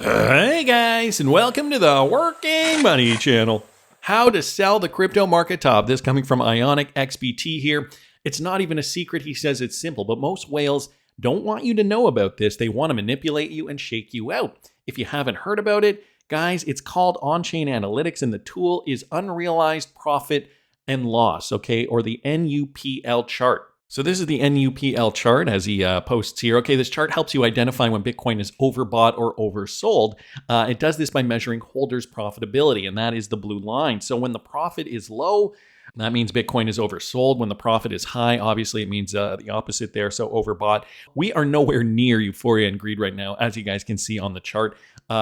Hey guys, and welcome to the Working Money channel. How to sell the crypto market top. This coming from Ionic XBT here. It's not even a secret. He says it's simple, but most whales don't want you to know about this. They want to manipulate you and shake you out. If you haven't heard about it, guys, it's called on-chain analytics, and the tool is unrealized profit and loss, okay, or the NUPL chart. So this is the NUPL chart as he posts here. Okay, this chart helps you identify when Bitcoin is overbought or oversold. It does this by measuring holders' profitability, and that is the blue line. So when the profit is low, that means Bitcoin is oversold. When the profit is high, obviously it means the opposite there, so overbought. We are nowhere near euphoria and greed right now, as you guys can see on the chart.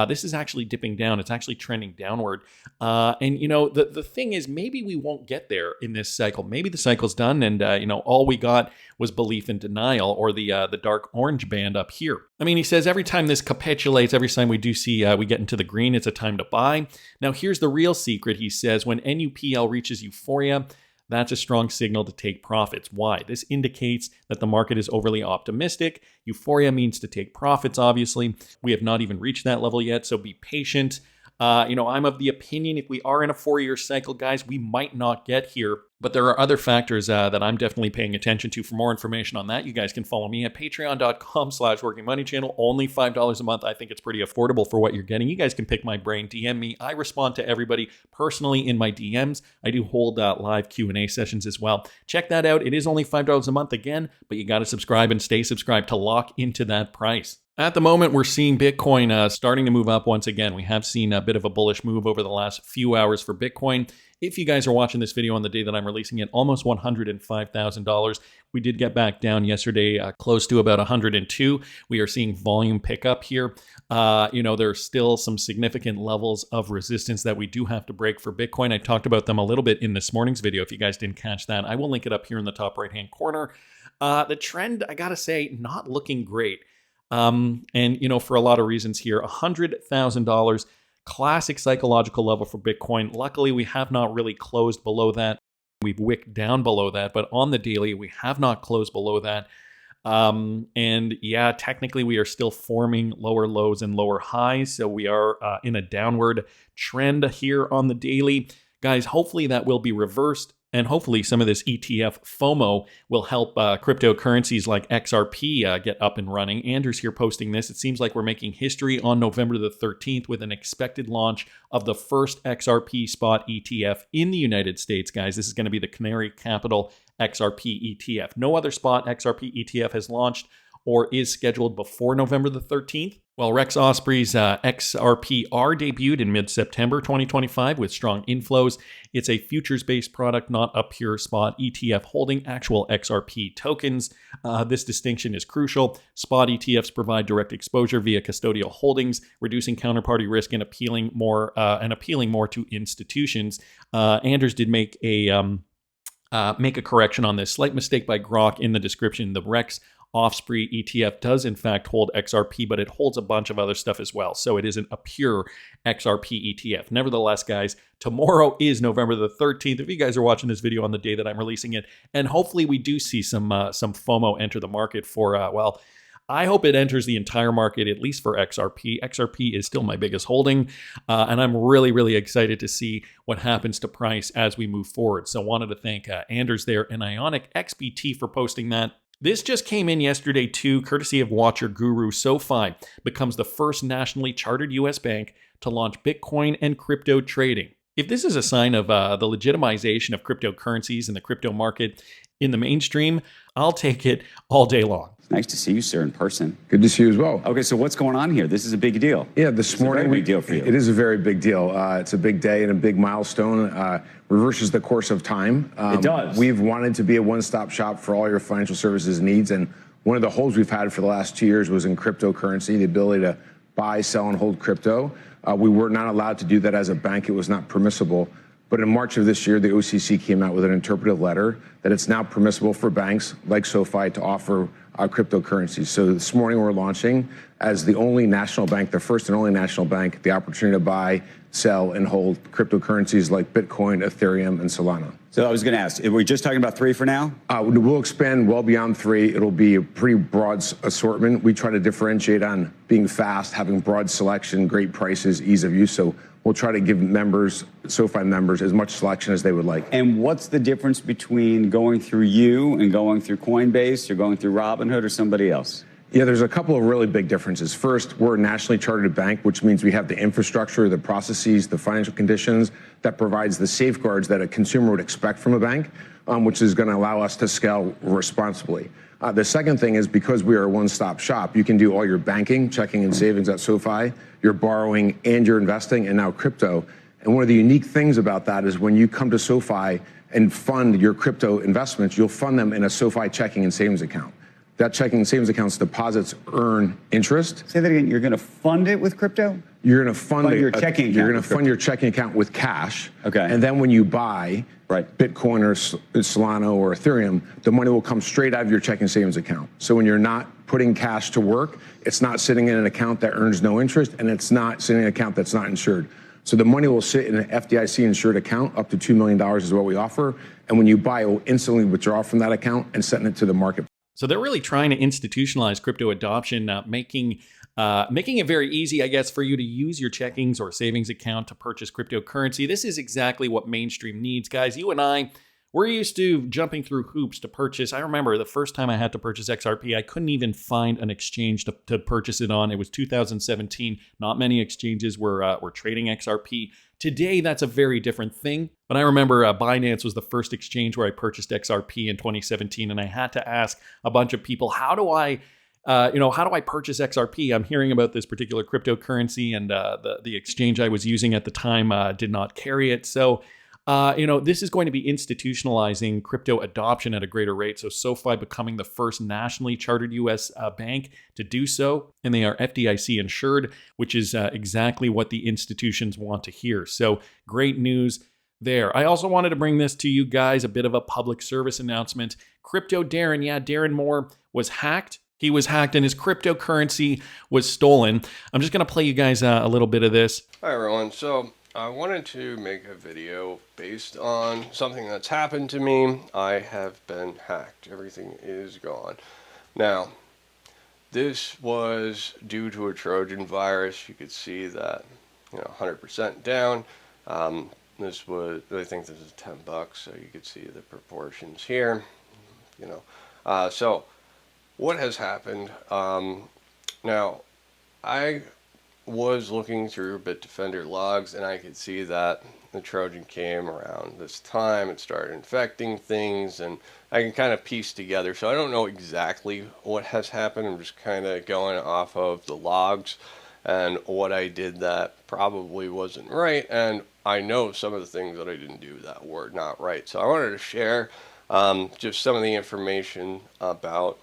This is actually dipping down. It's actually trending downward. And, you know, the thing is, maybe we won't get there in this cycle. Maybe the cycle's done and, you know, all we got was belief in denial, or the dark orange band up here. I mean, he says every time this capitulates, every time we do see we get into the green, it's a time to buy. Now, here's the real secret. He says when NUPL reaches euphoria, that's a strong signal to take profits. Why? This indicates that the market is overly optimistic. Euphoria means to take profits, obviously. We have not even reached that level yet, so be patient. You know, I'm of the opinion if we are in a 4-year cycle, guys, we might not get here. But there are other factors that I'm definitely paying attention to. For more information on that, you guys can follow me at patreon.com/workingmoneychannel. Only $5 a month. I think it's pretty affordable for what you're getting. You guys can pick my brain, DM me. I respond to everybody personally in my DMs. I do hold live Q&A sessions as well. Check that out. It is only $5 a month again, but you got to subscribe and stay subscribed to lock into that price. At the moment, we're seeing Bitcoin starting to move up once again. We have seen a bit of a bullish move over the last few hours for Bitcoin. If you guys are watching this video on the day that I'm releasing it, almost $105,000. We did get back down yesterday, close to about 102. We are seeing volume pick up here. You know, there's still some significant levels of resistance that we do have to break for Bitcoin. I talked about them a little bit in this morning's video. If you guys didn't catch that, I will link it up here in the top right-hand corner. The trend, I gotta say, not looking great. And, you know, for a lot of reasons here, $100,000, classic psychological level for Bitcoin. Luckily, we have not really closed below that. We've wicked down below that, but on the daily, we have not closed below that. And yeah, technically, we are still forming lower lows and lower highs. So we are in a downward trend here on the daily. Guys, hopefully that will be reversed. And hopefully some of this ETF FOMO will help cryptocurrencies like XRP get up and running. Andrew's here posting this. It seems like we're making history on November the 13th with an expected launch of the first XRP spot ETF in the United States, guys. This is going to be the Canary Capital XRP ETF. No other spot XRP ETF has launched or is scheduled before November the 13th. Well, Rex Osprey's XRPR debuted in mid-September 2025 with strong inflows. It's a futures-based product, not a pure spot ETF holding actual XRP tokens. This distinction is crucial. Spot ETFs provide direct exposure via custodial holdings, reducing counterparty risk and appealing more to institutions. Anders did make a correction on this. Slight mistake by Grok in the description. The Rex Osprey ETF does in fact hold XRP, but it holds a bunch of other stuff as well. So it isn't a pure XRP ETF. Nevertheless, guys, tomorrow is November the 13th. If you guys are watching this video on the day that I'm releasing it, and hopefully we do see some FOMO enter the market for, well, I hope it enters the entire market, at least for XRP. XRP is still my biggest holding, and I'm really, really excited to see what happens to price as we move forward. So wanted to thank Anders there and Ionic XBT for posting that. This just came in yesterday too, courtesy of Watcher Guru. SoFi becomes the first nationally chartered U.S. bank to launch Bitcoin and crypto trading. If this is a sign of the legitimization of cryptocurrencies and the crypto market in the mainstream, I'll take it all day long. Nice to see you, sir, in person. Good to see you as well. Okay, so what's going on here? This is a big deal. Yeah, this morning, a very big deal for you. It is a very big deal. It's a big day and a big milestone. Reverses the course of time. It does. We've wanted to be a one-stop shop for all your financial services needs, and one of the holes we've had for the last 2 years was in cryptocurrency, the ability to buy, sell, and hold crypto. We were not allowed to do that as a bank. It was not permissible. But in March of this year, the OCC came out with an interpretive letter that it's now permissible for banks like SoFi to offer cryptocurrencies. So this morning we're launching as the only national bank, the first and only national bank, the opportunity to buy, sell, and hold cryptocurrencies like Bitcoin, Ethereum, and Solana. So I was going to ask, are we just talking about 3 for now? We'll expand well beyond 3. It'll be a pretty broad assortment. We try to differentiate on being fast, having broad selection, great prices, ease of use. So we'll try to give members, SoFi members, as much selection as they would like. And what's the difference between going through you and going through Coinbase or going through Robinhood or somebody else? Yeah, there's a couple of really big differences. First, we're a nationally chartered bank, which means we have the infrastructure, the processes, the financial conditions that provides the safeguards that a consumer would expect from a bank, which is going to allow us to scale responsibly. The second thing is because we are a one-stop shop, you can do all your banking, checking and savings at SoFi, your borrowing and your investing, and now crypto. And one of the unique things about that is when you come to SoFi and fund your crypto investments, you'll fund them in a SoFi checking and savings account. That checking and savings account's deposits earn interest. Say that again. You're going to fund it with crypto? You're going to fund your checking account. You're going to fund your checking account with cash. Okay. And then when you buy Bitcoin or Solana or Ethereum, the money will come straight out of your checking and savings account. So when you're not putting cash to work, it's not sitting in an account that earns no interest, and it's not sitting in an account that's not insured. So the money will sit in an FDIC insured account. Up to $2 million is what we offer. And when you buy, it will instantly withdraw from that account and send it to the market. So they're really trying to institutionalize crypto adoption, making it very easy, I guess, for you to use your checkings or savings account to purchase cryptocurrency. This is exactly what mainstream needs, guys. You and I, we're used to jumping through hoops to purchase. I remember the first time I had to purchase XRP, I couldn't even find an exchange to purchase it on. It was 2017. Not many exchanges were trading XRP. Today, that's a very different thing. But I remember Binance was the first exchange where I purchased XRP in 2017, and I had to ask a bunch of people, how do I purchase XRP? I'm hearing about this particular cryptocurrency, and the exchange I was using at the time did not carry it. So, this is going to be institutionalizing crypto adoption at a greater rate. So SoFi becoming the first nationally chartered U.S. bank to do so. And they are FDIC insured, which is exactly what the institutions want to hear. So great news there. I also wanted to bring this to you guys, a bit of a public service announcement. Crypto Darren, Darren Moore was hacked. He was hacked and his cryptocurrency was stolen. I'm just going to play you guys a little bit of this. Hi, everyone. So I wanted to make a video based on something that's happened to me. I have been hacked. Everything is gone. Now, this was due to a Trojan virus. You could see that, 100% down. This was, I think this is $10, so you could see the proportions here. So what has happened? Now, I was looking through Bitdefender logs, and I could see that the Trojan came around this time. It started infecting things, and I can kind of piece together. So I don't know exactly what has happened. I'm just kind of going off of the logs and what I did that probably wasn't right. And I know some of the things that I didn't do that were not right. So I wanted to share just some of the information about,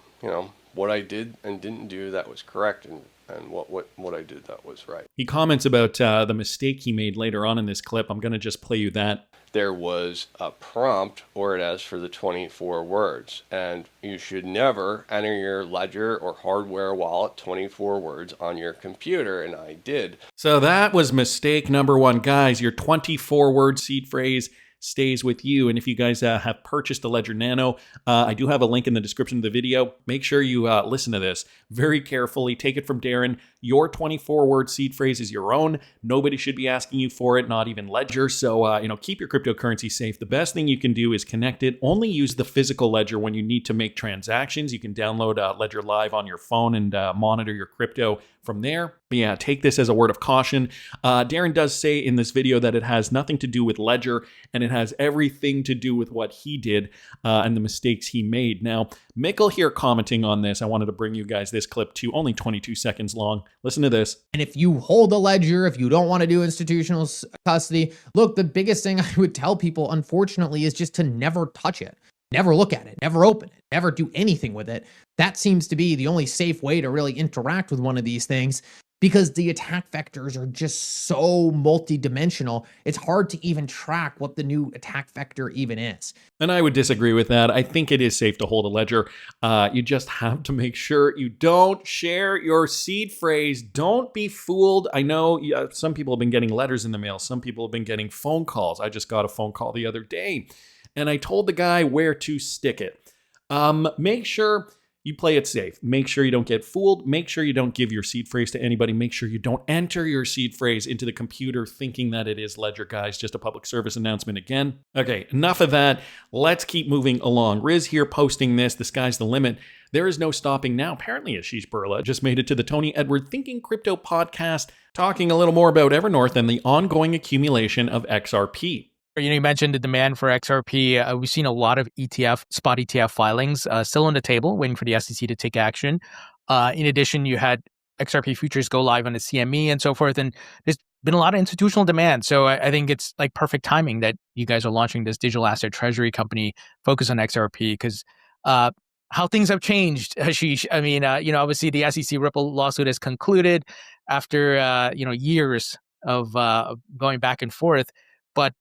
what I did and didn't do that was correct, and what I did that was right. He comments about the mistake he made later on in this clip. I'm going to just play you that. There was a prompt, or it asked for the 24 words, and you should never enter your ledger or hardware wallet 24 words on your computer, and I did. So that was mistake number one. Guys, your 24-word seed phrase stays with you. And if you guys have purchased the Ledger Nano, I do have a link in the description of the video. Make sure you listen to this very carefully. Take it from Darren. Your 24-word seed phrase is your own. Nobody should be asking you for it, not even Ledger. So, keep your cryptocurrency safe. The best thing you can do is connect it. Only use the physical Ledger when you need to make transactions. You can download Ledger Live on your phone and monitor your crypto from there. But yeah, take this as a word of caution. Darren does say in this video that it has nothing to do with Ledger, and it has everything to do with what he did and the mistakes he made. Now, Mikkel here commenting on this. I wanted to bring you guys this clip too, only 22 seconds long. Listen to this. And if you hold a ledger, if you don't want to do institutional custody, look, the biggest thing I would tell people, unfortunately, is just to never touch it. Never look at it, never open it, never do anything with it. That seems to be the only safe way to really interact with one of these things, because the attack vectors are just so multidimensional. It's hard to even track what the new attack vector even is. And I would disagree with that. I think it is safe to hold a ledger. You just have to make sure you don't share your seed phrase. Don't be fooled. I know some people have been getting letters in the mail. Some people have been getting phone calls. I just got a phone call the other day. and I told the guy where to stick it. Make sure you play it safe. Make sure you don't get fooled. Make sure you don't give your seed phrase to anybody. Make sure you don't enter your seed phrase into the computer thinking that it is Ledger, guys. Just a public service announcement again. Okay, enough of that. Let's keep moving along. Riz here posting this. The sky's the limit. There is no stopping now. Apparently, Asheesh Birla just made it to the Tony Edward Thinking Crypto podcast, talking a little more about Evernorth and the ongoing accumulation of XRP. You mentioned the demand for XRP. We've seen a lot of spot ETF filings still on the table, waiting for the SEC to take action. In addition, you had XRP futures go live on the CME and so forth, and there's been a lot of institutional demand. So I think it's like perfect timing that you guys are launching this digital asset treasury company focused on XRP, because how things have changed, Asheesh. I mean, obviously the SEC Ripple lawsuit has concluded after years of going back and forth, but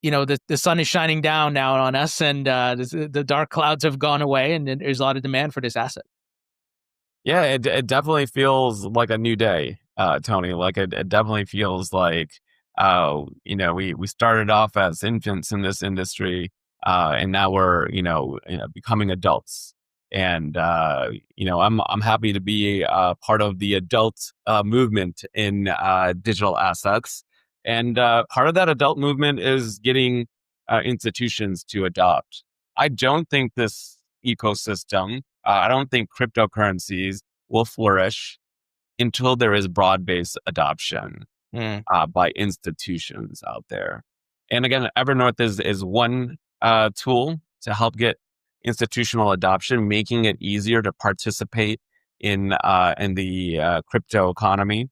the sun is shining down now on us, and the dark clouds have gone away, and there's a lot of demand for this asset. Yeah, it definitely feels like a new day, Tony. Like it definitely feels like, we started off as infants in this industry, and now we're, becoming adults. And, I'm happy to be part of the adult movement in digital assets. And part of that adult movement is getting institutions to adopt. I don't think this ecosystem, I don't think cryptocurrencies will flourish until there is broad-based adoption by institutions out there. And again, Evernorth is one tool to help get institutional adoption, making it easier to participate in the crypto economy.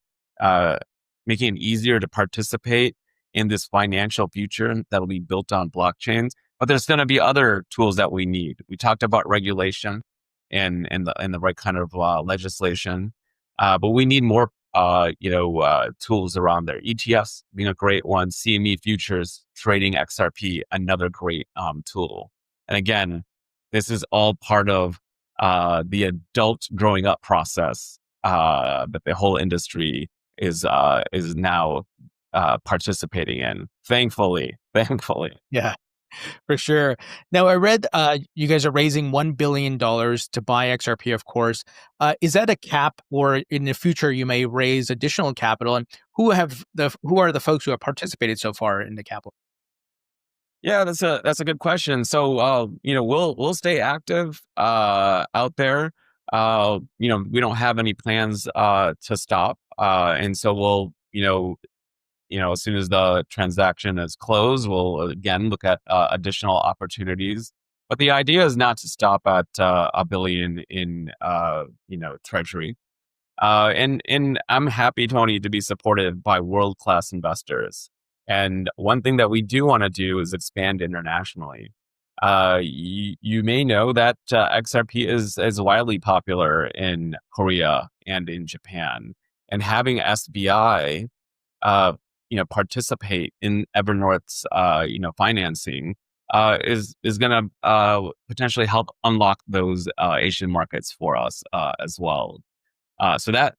Making it easier to participate in this financial future that'll be built on blockchains. But there's going to be other tools that we need. We talked about regulation and the right kind of legislation, but we need more tools around there. ETFs being a great one. CME futures trading XRP, another great tool. And again, this is all part of the adult growing up process that the whole industry is now participating in. Thankfully. Yeah, for sure. Now, I read you guys are raising $1 billion to buy XRP, of course. Is that a cap, or in the future you may raise additional capital? And who are the folks who have participated so far in the capital? Yeah, that's a good question. So we'll stay active out there. We don't have any plans to stop. And so we'll, as soon as the transaction is closed, we'll again look at additional opportunities. But the idea is not to stop at $1 billion in treasury. And I'm happy, Tony, to be supported by world-class investors. And one thing that we do want to do is expand internationally. You may know that XRP is widely popular in Korea and in Japan, and having SBI, participate in Evernorth's, financing, is going to potentially help unlock those Asian markets for us as well. So that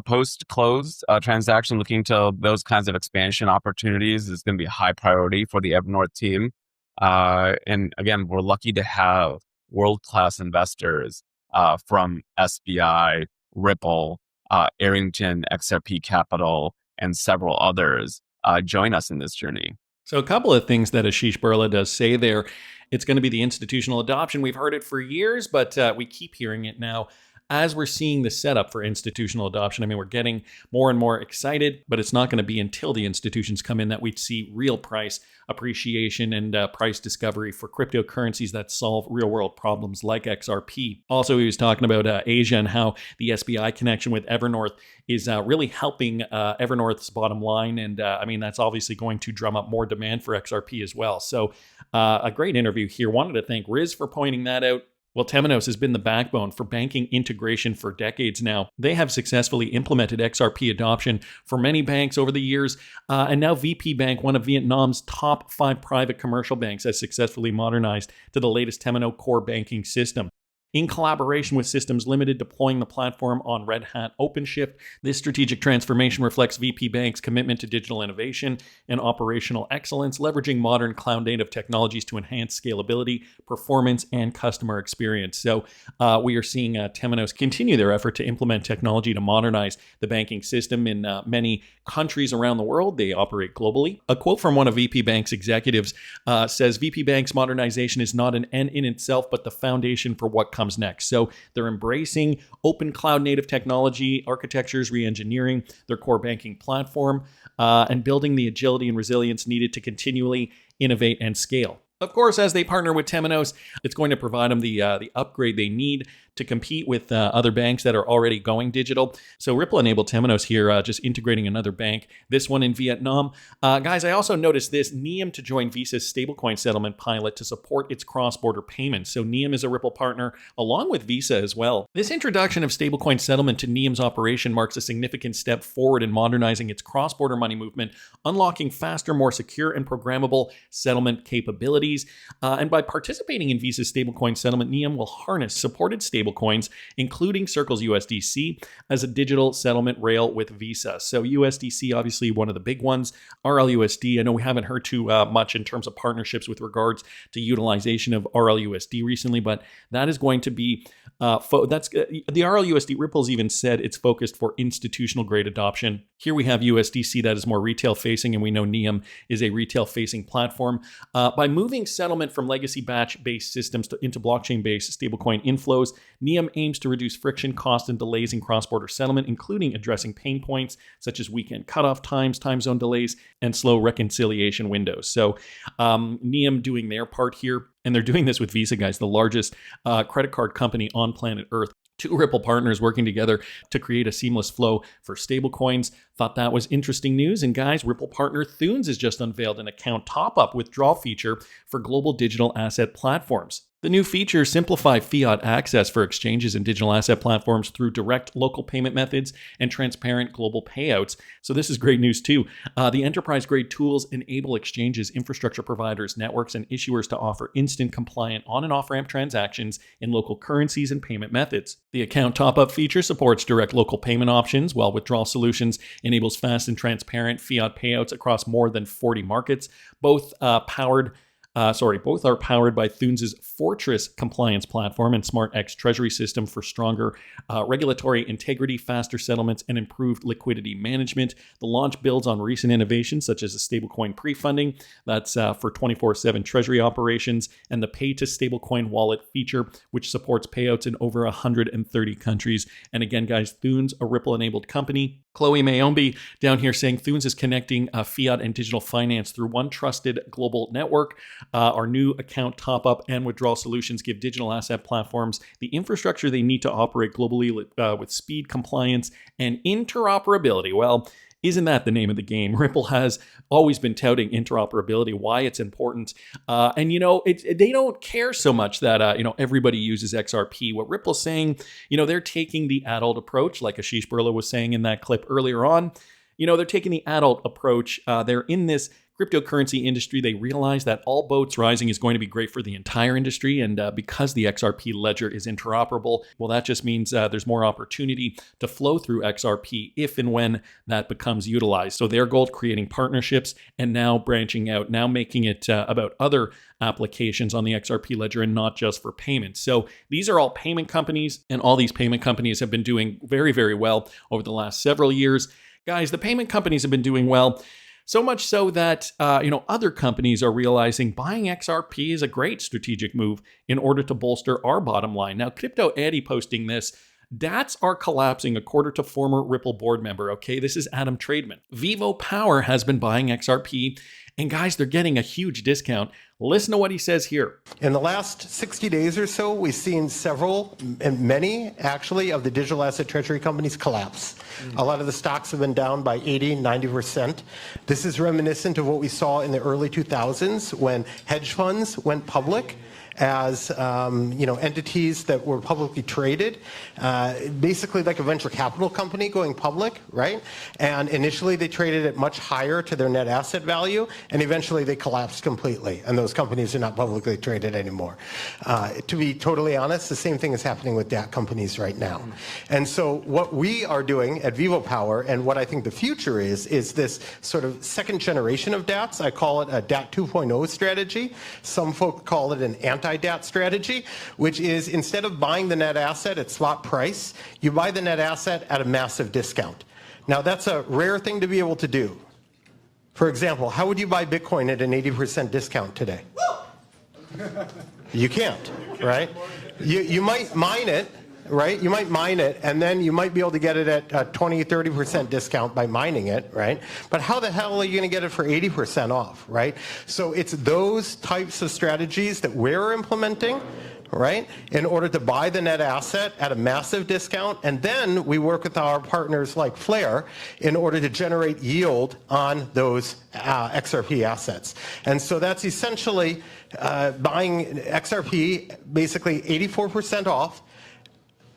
post-close transaction, looking to those kinds of expansion opportunities, is going to be a high priority for the Evernorth team. And again, we're lucky to have world-class investors from SBI, Ripple, Arrington, XRP Capital, and several others join us in this journey. So a couple of things that Asheesh Birla does say there. It's going to be the institutional adoption. We've heard it for years, but we keep hearing it now as we're seeing the setup for institutional adoption. I mean, we're getting more and more excited, but it's not going to be until the institutions come in that we see real price appreciation and price discovery for cryptocurrencies that solve real world problems like XRP. Also, he was talking about Asia and how the SBI connection with Evernorth is really helping Evernorth's bottom line. And I mean, that's obviously going to drum up more demand for XRP as well. So a great interview here. Wanted to thank Riz for pointing that out. Well, Temenos has been the backbone for banking integration for decades now. They have successfully implemented XRP adoption for many banks over the years, and now VP Bank, one of Vietnam's top 5 private commercial banks, has successfully modernized to the latest Temenos core banking system. in collaboration with Systems Limited, deploying the platform on Red Hat OpenShift. This strategic transformation reflects VP Bank's commitment to digital innovation and operational excellence, leveraging modern cloud-native technologies to enhance scalability, performance, and customer experience. So we are seeing Temenos continue their effort to implement technology to modernize the banking system in many countries around the world. They operate globally. A quote from one of VP Bank's executives says, VP Bank's modernization is not an end in itself, but the foundation for what comes next. So they're embracing open cloud native technology architectures, re-engineering their core banking platform, and building the agility and resilience needed to continually innovate and scale. Of course, as they partner with Temenos, it's going to provide them the upgrade they need to compete with other banks that are already going digital. So Ripple enabled Temenos here, just integrating another bank, this one in Vietnam. Guys, I also noticed this, NEOM to join Visa's stablecoin settlement pilot to support its cross-border payments. So NEOM is a Ripple partner along with Visa as well. This introduction of stablecoin settlement to NEOM's operation marks a significant step forward in modernizing its cross-border money movement, unlocking faster, more secure and programmable settlement capabilities. And by participating in Visa's stablecoin settlement, NEOM will harness supported stablecoins, including Circle's USDC, as a digital settlement rail with Visa. So USDC, obviously one of the big ones. RLUSD, I know we haven't heard too much in terms of partnerships with regards to utilization of RLUSD recently, but that is going to be, the RLUSD, Ripple's even said it's focused for institutional grade adoption. Here we have USDC that is more retail facing, and we know NEOM is a retail facing platform. By moving settlement from legacy batch-based systems into blockchain-based stablecoin inflows, NEOM aims to reduce friction, cost, and delays in cross-border settlement, including addressing pain points such as weekend cutoff times, time zone delays, and slow reconciliation windows. So NEOM doing their part here, and they're doing this with Visa, guys, the largest credit card company on planet Earth. Two Ripple partners working together to create a seamless flow for stablecoins. Thought that was interesting news. And guys, Ripple partner Thunes has just unveiled an account top-up withdrawal feature for global digital asset platforms. The new features simplify fiat access for exchanges and digital asset platforms through direct local payment methods and transparent global payouts. So this is great news too. The enterprise-grade tools enable exchanges, infrastructure providers, networks, and issuers to offer instant compliant on- and off-ramp transactions in local currencies and payment methods. The account top-up feature supports direct local payment options, while withdrawal solutions enables fast and transparent fiat payouts across more than 40 markets. Both are powered by Thunes' Fortress compliance platform and SmartX treasury system for stronger regulatory integrity, faster settlements, and improved liquidity management. The launch builds on recent innovations such as the stablecoin pre-funding, that's for 24/7 treasury operations, and the pay-to-stablecoin wallet feature, which supports payouts in over 130 countries. And again, guys, Thunes, a Ripple-enabled company. Chloe Mayombe down here saying Thunes is connecting fiat and digital finance through one trusted global network. Our new account top-up and withdrawal solutions give digital asset platforms the infrastructure they need to operate globally with speed, compliance, and interoperability. Well, isn't that the name of the game? Ripple has always been touting interoperability, why it's important. And, they don't care so much that, everybody uses XRP. What Ripple's saying, they're taking the adult approach, like Asheesh Birla was saying in that clip earlier on. They're taking the adult approach. They're in this cryptocurrency industry. They realize that all boats rising is going to be great for the entire industry. And because the XRP ledger is interoperable, well, that just means there's more opportunity to flow through XRP if and when that becomes utilized. So their goal, creating partnerships and now branching out, now making it about other applications on the XRP ledger and not just for payments. So these are all payment companies, and all these payment companies have been doing very, very well over the last several years. Guys, the payment companies have been doing well. So much so that, other companies are realizing buying XRP is a great strategic move in order to bolster our bottom line. Now, Crypto Eddie posting this, DATs are collapsing, according to former Ripple board member. Okay, this is Adam Trademan. Vivopower has been buying XRP, and guys, they're getting a huge discount. Listen to what he says here. In the last 60 days or so, we've seen several, and many actually, of the digital asset treasury companies collapse. A lot of the stocks have been down by 80, 90%. This is reminiscent of what we saw in the early 2000s when hedge funds went public as entities that were publicly traded, basically like a venture capital company going public, right? And initially they traded at much higher to their net asset value, and eventually they collapsed completely, and those companies are not publicly traded anymore. To be totally honest, the same thing is happening with DAT companies right now. And so what we are doing at Vivopower, and what I think the future is this sort of second generation of DATs. I call it a DAT 2.0 strategy. Some folk call it an anti-DAT strategy, which is instead of buying the net asset at spot price, you buy the net asset at a massive discount. Now that's a rare thing to be able to do. For example, how would you buy Bitcoin at an 80% discount today? You can't, right? You might mine it, right? You might mine it, and then you might be able to get it at a 20, 30% discount by mining it, right? But how the hell are you going to get it for 80% off, right? So it's those types of strategies that we're implementing, right, in order to buy the net asset at a massive discount. And then we work with our partners like Flare in order to generate yield on those XRP assets. And so that's essentially buying XRP basically 84% off,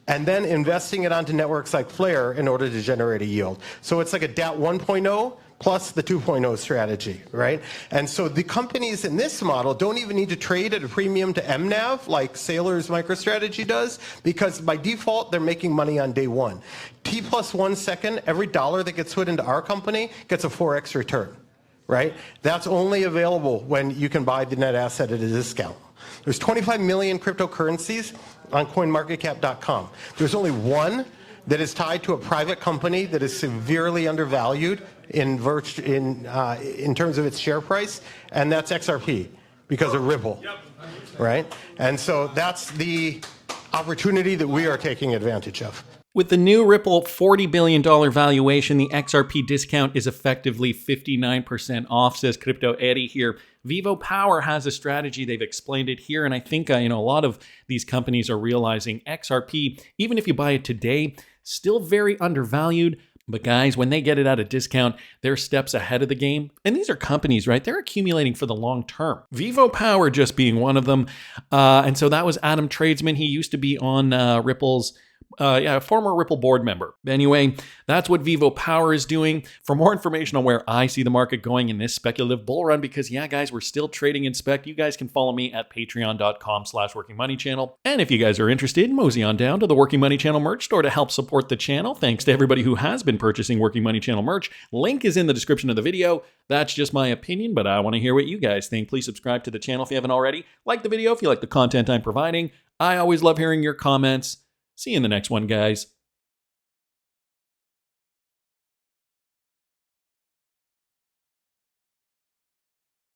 and then investing it onto networks like Flare in order to generate a yield. So it's like a DAT 1.0 plus the 2.0 strategy, right? And so the companies in this model don't even need to trade at a premium to MNAV like Sailor's MicroStrategy does, because by default, they're making money on day one. T plus 1 second, every dollar that gets put into our company gets a 4x return, right? That's only available when you can buy the net asset at a discount. There's 25 million cryptocurrencies on coinmarketcap.com. There's only one that is tied to a private company that is severely undervalued in terms of its share price, and that's XRP because of Ripple, right? And so that's the opportunity that we are taking advantage of. With the new Ripple $40 billion valuation, the XRP discount is effectively 59% off, says Crypto Eddie here. Vivopower has a strategy. They've explained it here, and I think a lot of these companies are realizing XRP, even if you buy it today, still very undervalued. But guys, when they get it at a discount, they're steps ahead of the game. And these are companies, right? They're accumulating for the long term. Vivopower just being one of them. And so that was Adam Tradesman. He used to be on Ripple's former Ripple board member. Anyway, that's what Vivopower is doing. For more information on where I see the market going in this speculative bull run, because yeah, guys, we're still trading in spec, you guys can follow me at patreon.com/workingmoneychannel. And if you guys are interested, mosey on down to the Working Money Channel merch store to help support the channel. Thanks to everybody who has been purchasing Working Money Channel merch. Link is in the description of the video. That's just my opinion, but I want to hear what you guys think. Please subscribe to the channel if you haven't already. Like the video if you like the content I'm providing. I always love hearing your comments. See you in the next one, guys.